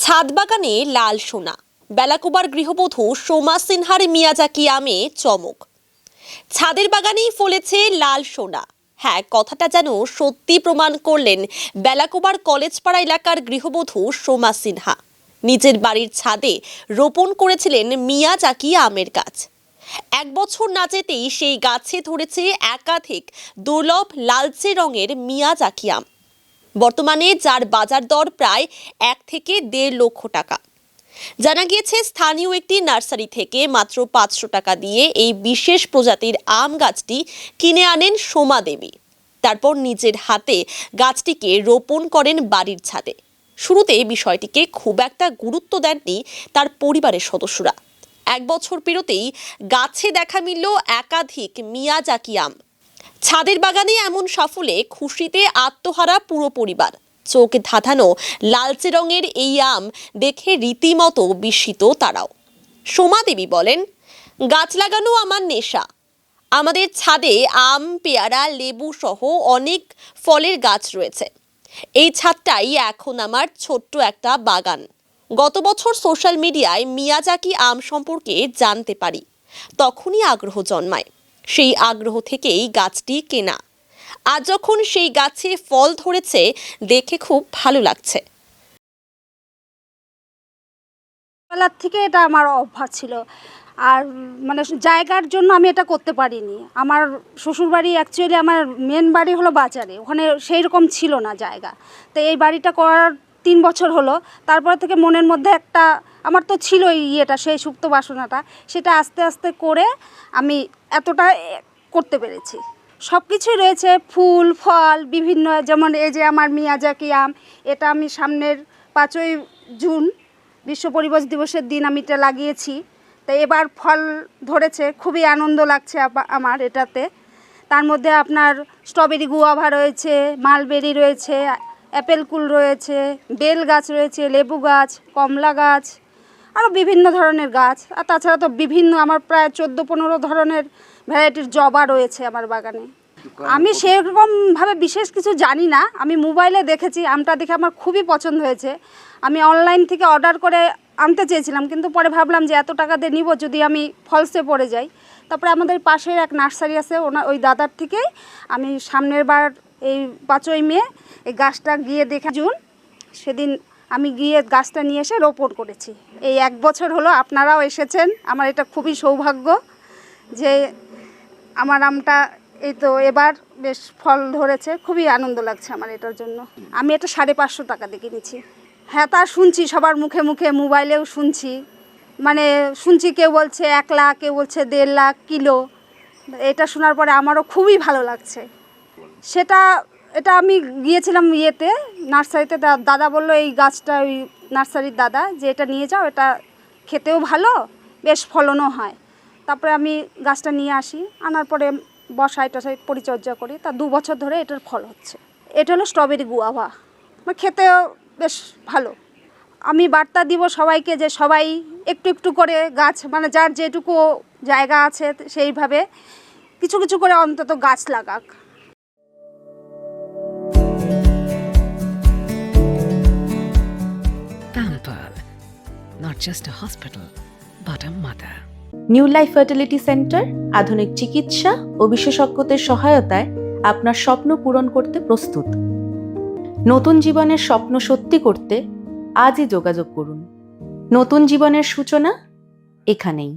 ছাদ বাগানে লাল সোনা, বেলাকোবার গৃহবধূ সোমা সিনহার মিয়াজাকি আমে চমক। ছাদের বাগানেই ফলেছে লাল সোনা। হ্যাঁ, কথাটা যেন সত্যি প্রমাণ করলেন বেলাকোবার কলেজপাড়া এলাকার গৃহবধূ সোমা সিনহা। নিজের বাড়ির ছাদে রোপণ করেছিলেন মিয়াজাকি আমের গাছ। 1 বছর না যেতেই সেই গাছে ধরেছে একাধিক দুর্লভ লালচে রঙের মিয়াজাকি আম, বর্তমানে যার বাজার দর প্রায় 1 থেকে 1.5 লক্ষ টাকা। জানা গিয়েছে, স্থানীয় একটি নার্সারি থেকে মাত্র 500 টাকা দিয়ে এই বিশেষ প্রজাতির আম গাছটি কিনে আনেন সোমা দেবী। তারপর নিজের হাতে গাছটিকে রোপণ করেন বাড়ির ছাদে। শুরুতে বিষয়টিকে খুব একটা গুরুত্ব দেননি তার পরিবারের সদস্যরা। 1 বছর পেরোতেই গাছে দেখা মিলল একাধিক মিয়াজাকি আম। ছাদের বাগানে এমন সাফল্যে খুশিতে আত্মহারা পুরো পরিবার। চোখ ধাঁধানো লালচে রঙের এই আম দেখে রীতিমতো বিস্মিত তারাও। সোমা দেবী বলেন, গাছ লাগানো আমার নেশা। আমাদের ছাদে আম, পেয়ারা, লেবু সহ অনেক ফলের গাছ রয়েছে। এই ছাদটাই এখন আমার ছোট্ট একটা বাগান। গত বছর সোশ্যাল মিডিয়ায় মিয়াজাকি আম সম্পর্কে জানতে পারি, তখনই আগ্রহ জন্মায়। সেই আগ্রহ থেকেই গাছটি কেনা। আজ যখন সেই গাছে ফল ধরেছে দেখে খুব ভালো লাগছে। ছোটবেলার থেকে এটা আমার অভ্যাস ছিল, আর মানে জায়গার জন্য আমি এটা করতে পারিনি। আমার শ্বশুরবাড়ি অ্যাকচুয়ালি আমার মেন বাড়ি হলো বাজারে, ওখানে সেই রকম ছিল না জায়গা। তো এই বাড়িটা করার 3 বছর হলো। তারপর থেকে মনের মধ্যে একটা আমার তো ছিল সেই সুপ্ত বাসনাটা, সেটা আস্তে আস্তে করে আমি এতটা করতে পেরেছি। সব কিছুই রয়েছে, ফুল ফল বিভিন্ন, যেমন এই যে আমার মিয়াজাকি আম, এটা আমি সামনের 5ই জুন বিশ্ব পরিবেশ দিবসের দিন আমি এটা লাগিয়েছি। তো এবার ফল ধরেছে, খুবই আনন্দ লাগছে আমার এটাতে। তার মধ্যে আপনার স্ট্রবেরি গুয়াভা রয়েছে, মালবেরি রয়েছে, অ্যাপেল কুল রয়েছে, বেল গাছ রয়েছে, লেবু গাছ, কমলা গাছ, আরও বিভিন্ন ধরনের গাছ। আর তাছাড়া তো বিভিন্ন আমার প্রায় 14-15 ধরনের ভ্যারাইটির জবা রয়েছে আমার বাগানে। আমি সেরকমভাবে বিশেষ কিছু জানি না, আমি মোবাইলে দেখেছি, আমটা দেখে আমার খুবই পছন্দ হয়েছে। আমি অনলাইন থেকে অর্ডার করে আনতে চেয়েছিলাম, কিন্তু পরে ভাবলাম যে এত টাকা দিয়ে নিব, যদি আমি ফলসে পড়ে যাই। তারপরে আমাদের পাশের এক নার্সারি আছে, ওই দাদার থেকেই আমি সামনের বার এই 5ই মে এই গাছটা গিয়ে দেখে জুন, সেদিন আমি গিয়ে গাছটা নিয়ে এসে রোপণ করেছি। এই 1 বছর হলো, আপনারাও এসেছেন। আমার এটা খুবই সৌভাগ্য যে আমার আমটা এই তো এবার বেশ ফল ধরেছে, খুবই আনন্দ লাগছে আমার এটার জন্য। আমি এটা 550 টাকা দিয়ে কিনেছি। হ্যাঁ, তা শুনছি সবার মুখে মুখে, মোবাইলেও শুনছি, মানে শুনছি কেউ বলছে 1 লাখ, কেউ বলছে 1.5 লাখ কিলো। এটা শোনার পরে আমারও খুবই ভালো লাগছে। এটা আমি গিয়েছিলাম নার্সারিতে, দাদা বললো, এই গাছটা ওই নার্সারির দাদা, যে এটা নিয়ে যাও, এটা খেতেও ভালো, বেশ ফলনও হয়। তারপরে আমি গাছটা নিয়ে আসি, আনার পরে বসাই টসাই পরিচর্যা করি, তা 2 বছর ধরে এটার ফল হচ্ছে। এটা হলো স্ট্রবেরি গুয়াভা, খেতেও বেশ ভালো। আমি বার্তা দিব সবাইকে যে সবাই একটু একটু করে গাছ, মানে যার যেটুকু জায়গা আছে সেইভাবে কিছু কিছু করে অন্তত গাছ লাগাক। Pampered, not just a hospital, but a mother. New life fertility centre আধুনিক চিকিৎসা ও বিশেষজ্ঞদের সহায়তায় আপনার স্বপ্ন পূরণ করতে প্রস্তুত। নতুন জীবনের স্বপ্ন সত্যি করতে আজই যোগাযোগ করুন। নতুন জীবনের সূচনা এখানেই।